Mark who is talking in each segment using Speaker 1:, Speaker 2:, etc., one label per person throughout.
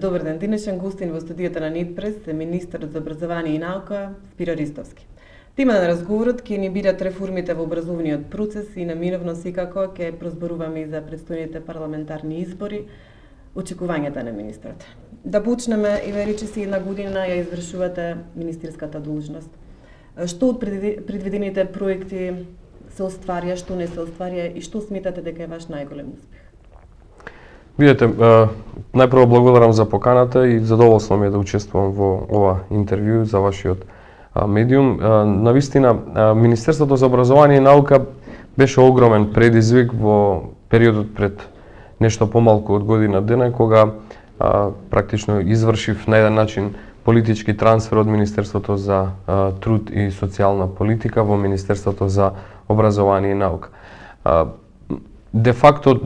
Speaker 1: Добар ден, денешен гостин во студијата на Нитпрес е министерот за образование и наука Спиро Ристовски. Тема на разговорот ќе ни бидат реформите во образовниот процес и наминовно секако ќе прозборуваме и за предстојните парламентарни избори, очекувањата на министрот. Да почнеме, еве речиси една година ја извршувате министерската должност. Што од предвидените проекти се остварија, што не се остварија и што сметате дека е ваш најголем успех?
Speaker 2: Видете, најпрво благодарам за поканата и задоволство ми е да учествувам во ова интервју за вашиот медиум. Навистина, Министерството за образование и наука беше огромен предизвик во периодот пред нешто помалку од година дена, кога практично извршив на еден начин политички трансфер од Министерството за труд и социјална политика во Министерството за образование и наука. Де факто,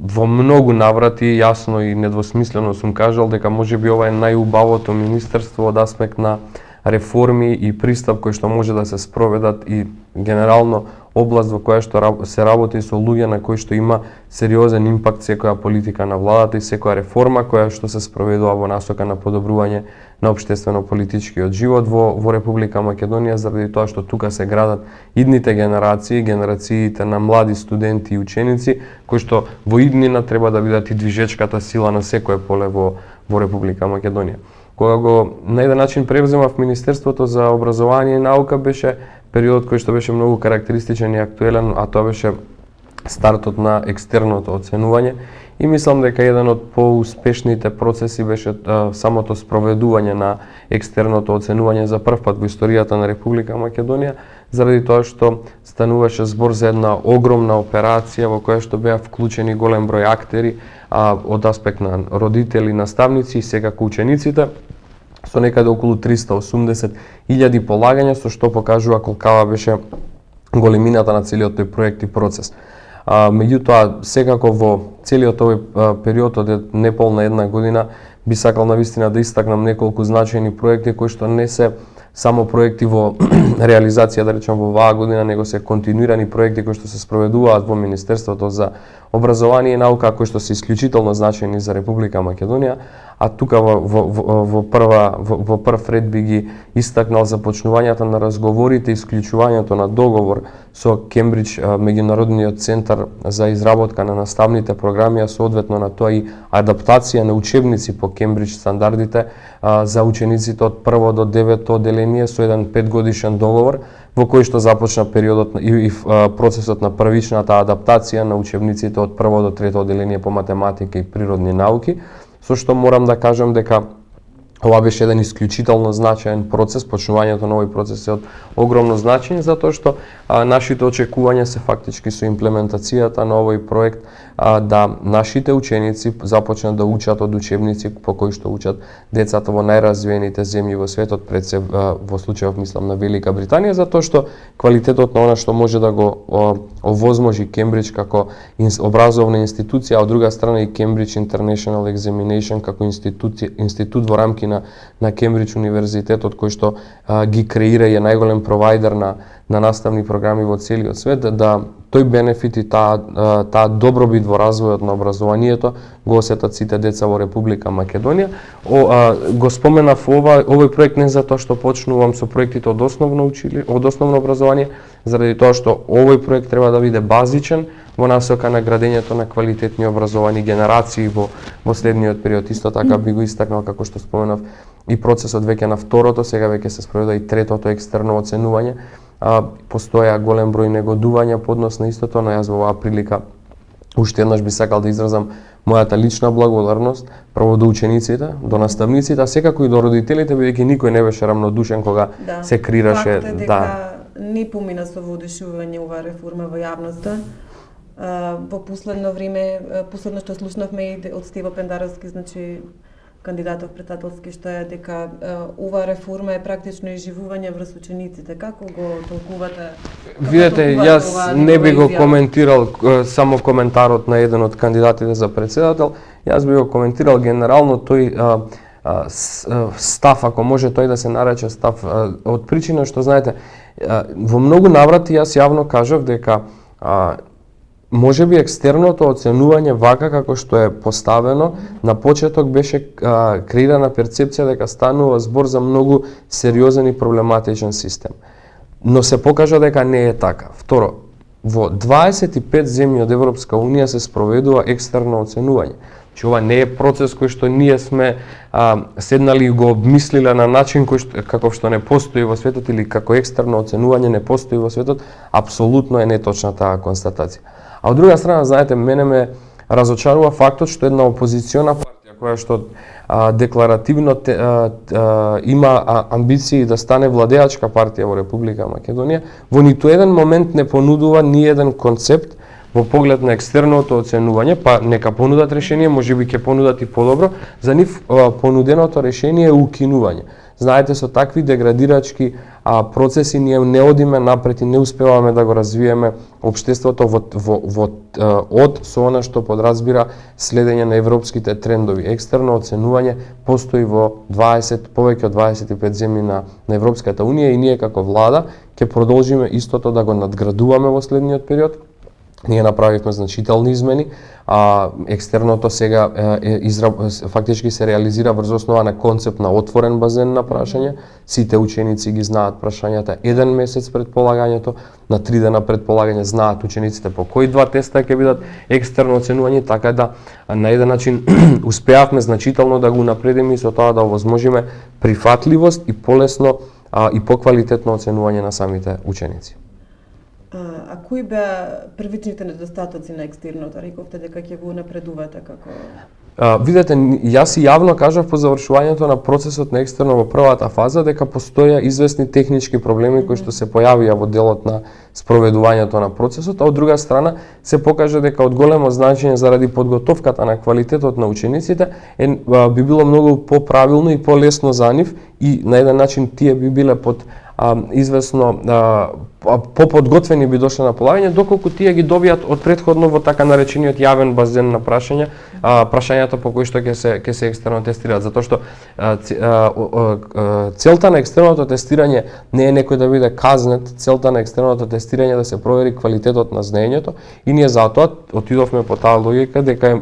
Speaker 2: во многу наврати, јасно и недвосмислено сум кажал дека можеби ова е најубавото министерство од аспект на реформи и пристап кој што може да се спроведат и генерално област во која што се работи со луѓе на кои што има сериозен импакт секоја политика на владата и секоја реформа која што се спроведува во насока на подобрување на општествено-политичкиот живот во Република Македонија, заради тоа што тука се градат идните генерации, генерациите на млади студенти и ученици, кои што во иднина треба да бидат и движечката сила на секое поле во Република Македонија. Кога го на еден начин превземав Министерството за образование и наука, беше период кој што беше многу карактеристичен и актуелен, а тоа беше стартот на екстерното оценување. И мислам дека еден од поуспешните процеси беше самото спроведување на екстерното оценување за прв пат во историјата на Република Македонија, заради тоа што стануваше збор за една огромна операција во која што беа вклучени голем број актери од аспект на родители, наставници и секако учениците, со некаде околу 380.000 полагања, со што покажува колкава беше големината на целиот тој проект и процес. Меѓутоа, секако во целиот овој период од неполна една година би сакал навистина да истакнам неколку значајни проекти кои што не се само проекти во реализација, да речем, во оваа година, него се континуирани проекти кои што се спроведуваат во Министерството за образование и наука, кои што се исклучително значајни за Република Македонија, а тука во прв ред би ги истакнал започнувањето на разговорите и исклучувањето на договор со Кембридж, меѓународниот центар за изработка на наставните програми, а соодветно на тоа и адаптација на учебници по Кембридж стандардите за учениците од 1 до 9 оделение со еден 5-годишен договор во кој што започна периодот и процесот на првичната адаптација на учебниците од 1 до 3 оделение по математика и природни науки, со што морам да кажам дека ова беше еден исклучително значаен процес. Почнувањето на овој процес е од огромно значење, затоа што нашите очекувања се фактички со имплементацијата на овој проект да нашите ученици започнат да учат од учебници по кои што учат децата во најразвиените земји во светот, пред се во случајов мислам на Велика Британија, затоа што квалитетот на она што може да го овозможи Кембридж како образовна институција, а од друга страна и Cambridge International Examination како институт во рамки на Кембридж универзитетот, кој што ги креира и е најголем провайдер на наставни програми во целиот свет, да тој бенефит и таа добробит во развојот на образованието го осетат сите деца во Република Македонија. Го споменав овој проект не затоа што почнувам со проектите од основно образование, заради тоа што овој проект треба да биде базичен во насока на градењето на квалитетни образовани генерации во следниот период. Исто така би го истакнал, како што споменав, и процесот веќе на второто, сега веќе се спроведа и третото екстерно оценување. Постоја голем број негодувања по однос на истото, но јас во оваа прилика уште еднаш би сакал да изразам мојата лична благодарност прво до учениците, до наставниците, а секако и до родителите, бидејќи никој не беше рамнодушен кога се крираше.
Speaker 1: Факт е дека не помина со воодушевување оваа реформа во јавноста. Во последно време, последно што слушнавме и од Стево Пендаровски, значи кандидатов председателски, што е дека оваа реформа е практично изживување врз учениците. Како го толкувате?
Speaker 2: Видете, јас не би го коментирал само коментарот на еден од кандидатите за председател, јас би го коментирал генерално тој став, ако може тој да се нарече став, од причина што, знаете, во многу наврати јас јавно кажав дека можеби екстерното оценување вака како што е поставено, на почеток беше креирана перцепција дека станува збор за многу сериозен и проблематичен систем. Но се покажа дека не е така. Второ, во 25 земји од Европска Унија се спроведува екстерно оценување. Че ова не е процес кој што ние сме седнали и го обмислиле на начин каков што не постои во светот или како екстерно оценување не постои во светот, апсолутно е неточна таа констатација. А од друга страна, знаете, мене ме разочарува фактот што една опозициона партија која што декларативно има амбиции да стане владеачка партија во Република Македонија, во ниту еден момент не понудува ни еден концепт во поглед на екстерното оценување, па нека понудат решение, можеби ќе понудат и подобро, за нив понуденото решение е укинување. Знаете, со такви деградирачки процеси ние не одиме напред и не успеваме да го развиеме општеството од со она што подразбира следење на европските трендови. Екстерно оценување постои во повеќе од 25 земји на Европската Унија и ние како влада ќе продолжиме истото да го надградуваме во следниот период. Ние направивме значителни измени, екстерното сега фактички се реализира врз основа на концепт на отворен базен на прашања. Сите ученици ги знаат прашањата еден месец пред полагањето, на 3 дена пред полагање знаат учениците по кои 2 теста ќе бидат екстерно оценување, така да на еден начин успеавме значително да го напредиме и со тоа да овозможиме прифатливост и полесно и поквалитетно оценување на самите ученици.
Speaker 1: А кои беа првичните недостатоци на екстерното? Рековте дека ќе го напредувате како...
Speaker 2: Видете, јас и јавно кажав по завршувањето на процесот на екстерно во првата фаза дека постоја известни технички проблеми кои што се појавија во делот на спроведувањето на процесот, а од друга страна се покажа дека од големо значење заради подготовката на квалитетот на учениците би било многу поправилно и полесно за нив и на еден начин тие би биле под известно поподготвени би дошле на полагање, доколку тие ги добијат од претходно во така наречениот јавен базен на прашања, прашањата по кои што ќе се екстерно тестираат, затоа што целта на екстерното тестирање не е некој да биде казнет, целта на екстерното тестирање е да се провери квалитетот на знаењето и ние затоа отидовме по таа логика дека е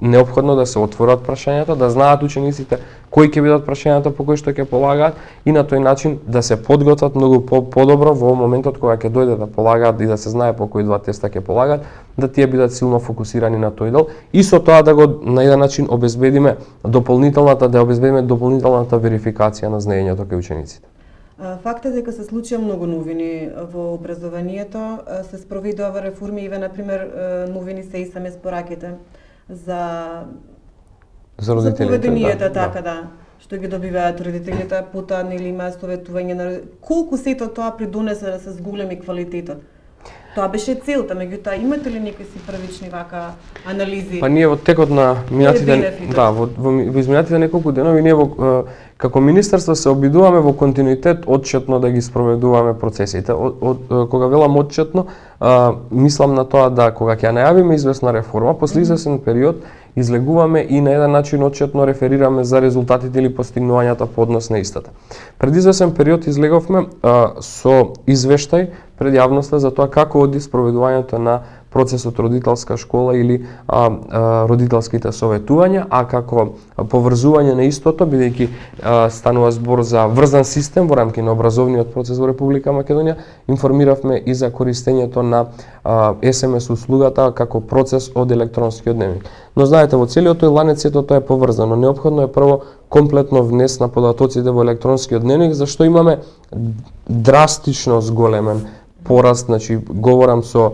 Speaker 2: неопходно да се отворат прашањата, да знаат учениците кои ќе бидат прашањата по кои што ќе полагаат и на тој начин да се подготват многу подобро во моментот кога ќе дојде да полагаат и да се знае по кои 2 теста ќе полагаат, да тие бидат силно фокусирани на тој дел и со тоа да го на еден начин обезбедиме дополнителната верификација на знаењето кај учениците.
Speaker 1: Факт е дека се случија многу новини во образованието, се спроведува реформи и например новини се и саме спораките за поведението, така да, што ги добиваат родителите, потоа нели има советување на колку сето тоа придонесе да се зголеми квалитетот. Тоа беше целта, меѓутоа имате ли некои си првични вака анализи?
Speaker 2: Па ние во текот на во изминатите неколку денови ние како министерство се обидуваме во континуитет отчетно да ги спроведуваме процесите. Кога велам отчетно, мислам на тоа да кога ќе најавиме известна реформа, после известен период излегуваме и на еден начин отчетно реферираме за резултатите или постигнувањата по однос на истата. Пред известен период излеговме со извештај пред јавноста за тоа како оди спроведувањето на процесот родителска школа или родителските советувања, а како поврзување на истото, бидејќи станува збор за врзан систем во рамки на образовниот процес во Република Македонија, информиравме и за користењето на SMS услугата како процес од електронскиот дневник. Но знаете, во целиот тој ланец сето тоа е поврзано. Неопходно е прво комплетно внес на податоците во електронскиот дневник, зашто имаме драстично зголемен пораст, значи говорам со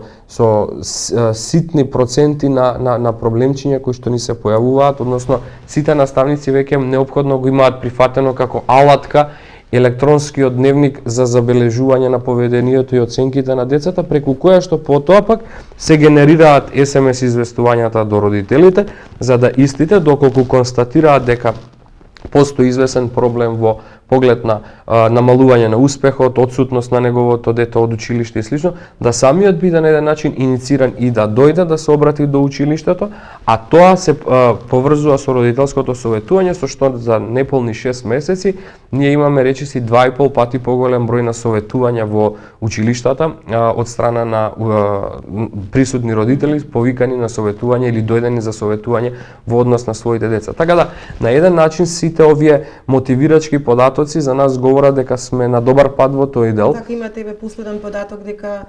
Speaker 2: ситни проценти на проблемчиња кои што ни се појавуваат, односно сите наставници веќе неопходно го имаат прифатено како алатка електронскиот дневник за забележување на поведението и оценките на децата, преку која што потоа пак се генерираат SMS известувањата до родителите, за да истите, доколку констатираат дека постои известен проблем во поглед на намалување на успехот, отсутност на неговото дете од училиште и слично, да самиот биде на еден начин инициран и да дојде да се обрати до училиштето, а тоа се поврзува со родителското советување, со што за неполни 6 месеци ние имаме речиси 2,5 пати поголем број на советувања во училиштата од страна на присутни родители повикани на советување или дојдени за советување во однос на своите деца. Така да, на еден начин сите овие мотивирачки податоци за нас говорат дека сме на добар пат во тој дел.
Speaker 1: Така имате и последен податок дека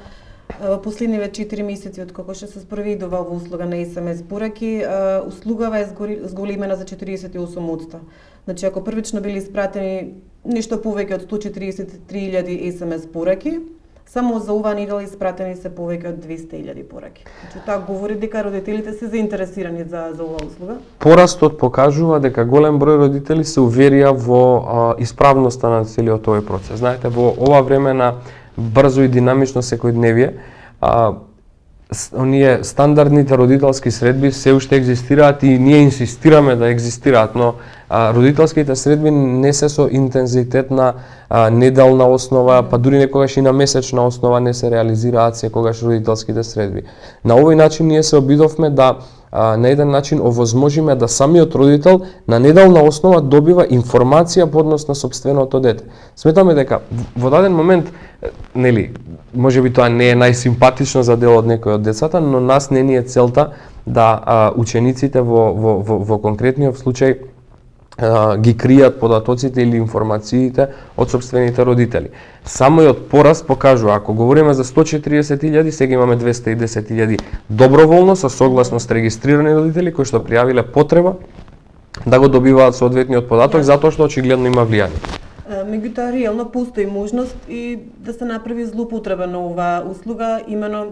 Speaker 1: во последниве 4 месеци од кога што се спроведува оваа услуга на SMS пораки, услугава е зголемена за 48%. Значи, ако првично били испратени нешто повеќе од 143.000 SMS пораки, само за оваа недела испратени се повеќе од 200.000 пораки. Значи, тоа говори дека родителите се заинтересирани за оваа услуга.
Speaker 2: Порастот покажува дека голем број родители се уверија во исправноста на целиот овој процес. Знаете, во ова време на брзо и динамично секојдневие, оние стандардните родителски средби се уште екзистираат и ние инсистираме да екзистираат, но родителските средби не се со интензитет на неделна основа, па дури некогаш и на месечна основа не се реализираат секогаш родителските средби. На овој начин ние се обидовме да на еден начин овозможиме да самиот родител на неделна основа добива информација по однос на сопственото дете. Сметаме дека во даден момент, нели, можеби тоа не е најсимпатично за дел од некој од децата, но нас не ни е целта да учениците во конкретниот случај ги кријат податоците или информациите од сопствените родители. Самиот пораст покажува, ако говориме за 140.000, сега имаме 210.000 доброволно со согласност регистрирани родители кои што пријавиле потреба да го добиваат соодветниот податок затоа што очигледно има влијание.
Speaker 1: Меѓутоа, реално постои можност и да се направи злоупотреба на оваа услуга, имено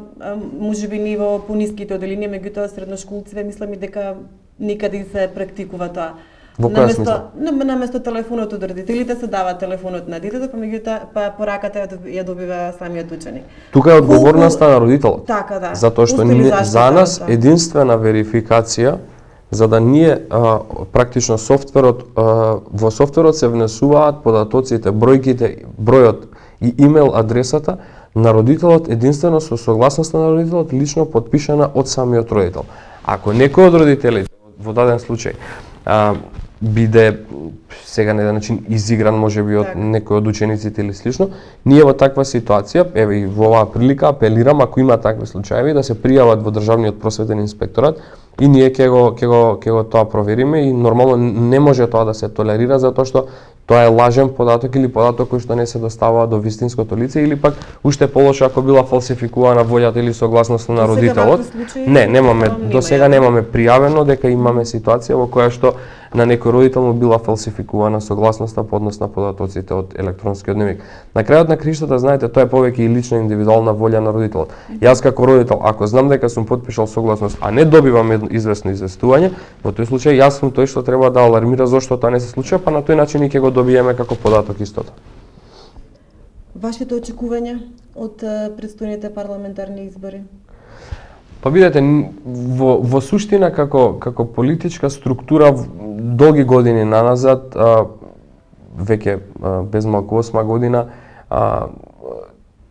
Speaker 1: можеби не во пониските оделенија, меѓутоа средношколците мислам и дека некаде се практикува тоа.
Speaker 2: Во која смисла?
Speaker 1: Наместо телефонот од родителите се дава телефонот на детето, па меѓутоа пораката ја добива самиот ученик.
Speaker 2: Тука е одговорноста на родителот.
Speaker 1: Така, да.
Speaker 2: Затоа што за нас единствена верификација за да ние практично во софтверот се внесуваат податоците, бројот и имейл адресата на родителот единствено со согласноста на родителот лично потпишана од самиот родител. Ако некој од родителите во даден случај биде сега на еден начин изигран можеби од некој од учениците или слично, ние во таква ситуација, еве и во оваа прилика апелирам ако има такви случаеви да се пријават во државниот просветен инспекторат и ние ќе го тоа провериме и нормално не може тоа да се толерира затоа што тоа е лажен податок или податок кој што не се доставува до вистинското лице или пак уште полошо ако била фалсификувана волјата или согласноста на родителот. Не, немаме до сега немаме пријавено дека имаме ситуација во која што на некој родител му била фалсификувана согласноста по однос на податоците од електронскиот дневник. На крајот на криштата, знаете, тоа е повеќе и лична индивидуална волја на родителот. Јас како родител, ако знам дека сум потпишал согласност, а не добивам известно известување, во тој случај јас сум тој што треба да алармира зошто тоа не се случува, па на тој начин и ќе го добиеме како податок истото.
Speaker 1: Вашите очекувања од претстојните парламентарни избори?
Speaker 2: Па видете, во суштина како политичка структура долги години наназад, веќе безмалку 8 година,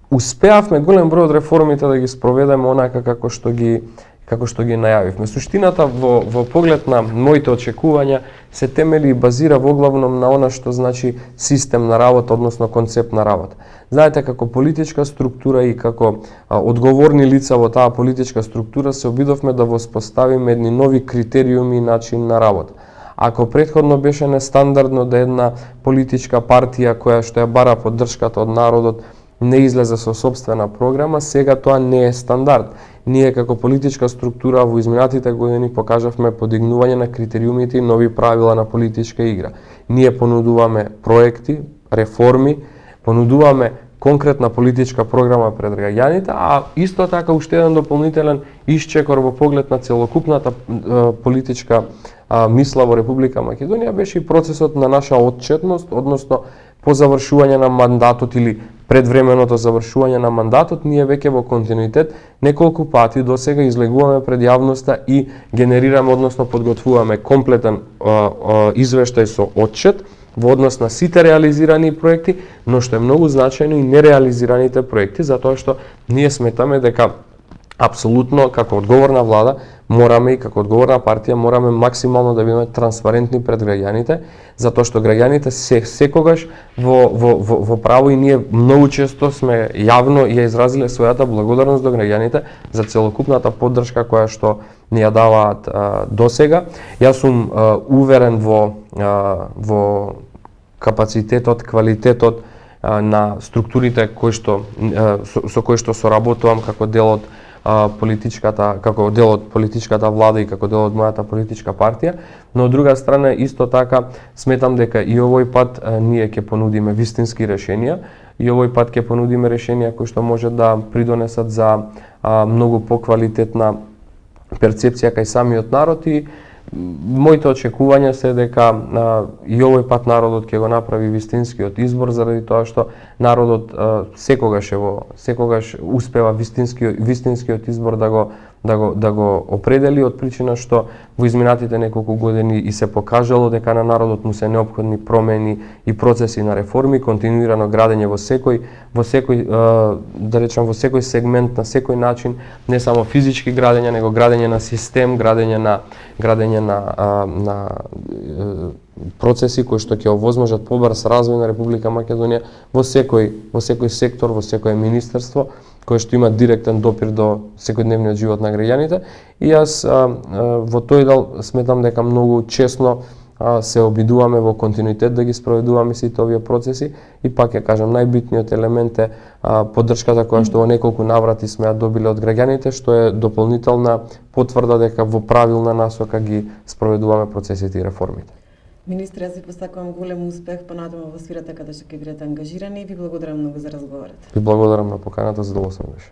Speaker 2: успеавме голем број од реформите да ги спроведеме онака како што ги најавивме. Суштината во поглед на моите очекувања се темели и базира воглавном на она што значи систем на работа, односно концепт на работа. Знаете, како политичка структура и како одговорни лица во таа политичка структура се обидовме да воспоставиме едни нови критериуми и начин на работа. Ако претходно беше нестандардно да една политичка партија која што ја бара поддршката од народот не излезе со собствена програма, сега тоа не е стандард. Ние како политичка структура во изминатите години покажавме подигнување на критериумите и нови правила на политичка игра. Ние понудуваме проекти, реформи, понудуваме конкретна политичка програма пред граѓаните, а исто така уште еден дополнителен исчекор во поглед на целокупната политичка мисла во Република Македонија беше и процесот на наша отчетност, односно по завршување на мандатот или предвременото завршување на мандатот, ние веќе во континуитет неколку пати досега излегуваме пред јавноста и генерираме, односно подготвуваме комплетен извештај со отчет во однос на сите реализирани проекти, но што е многу значајно и нереализираните проекти, затоа што ние сметаме дека апсолутно како одговорна влада мораме и како одговорна партија мораме максимално да бидеме транспарентни пред граѓаните, затоа што граѓаните секогаш во право и ние многу често сме јавно ја изразиле својата благодарност до граѓаните за целокупната поддршка која што ни ја даваат досега. Јас сум уверен во капацитетот, квалитетот на структурите со кои што соработувам како дел од политичката влада и како дел од мојата политичка партија, но од друга страна исто така сметам дека и овој пат ние ќе понудиме вистински решенија и овој пат ќе понудиме решенија кои што може да придонесат за многу поквалитетна перцепција кај самиот народ и моите очекувања се дека и овој пат народот ќе го направи вистинскиот избор заради тоа што народот секогаш успева вистинскиот избор да го определи од причина што во изминатите неколку години и се покажало дека на народот му се неопходни промени и процеси на реформи, континуирано градење во секој сегмент, на секој начин, не само физички градење, него градење на систем, градење на процеси кои што ќе овозможат побрз развој на Република Македонија во секој сектор, во секое министерство, кој што има директен допир до секојдневниот живот на граѓаните. И јас во тој дел сметам дека многу чесно се обидуваме во континуитет да ги спроведуваме сите овие процеси и пак ја кажам, најбитниот елемент е поддршката која што во неколку наврати сме ја добиле од граѓаните, што е дополнителна потврда дека во правилна насока ги спроведуваме процесите и реформите.
Speaker 1: Министре, јас ви посакувам голем успех понатаму во сферата каде што ќе бидете ангажирани и ви благодарам многу за разговорот.
Speaker 2: Ви благодарам на поканата, задоволен сум беше.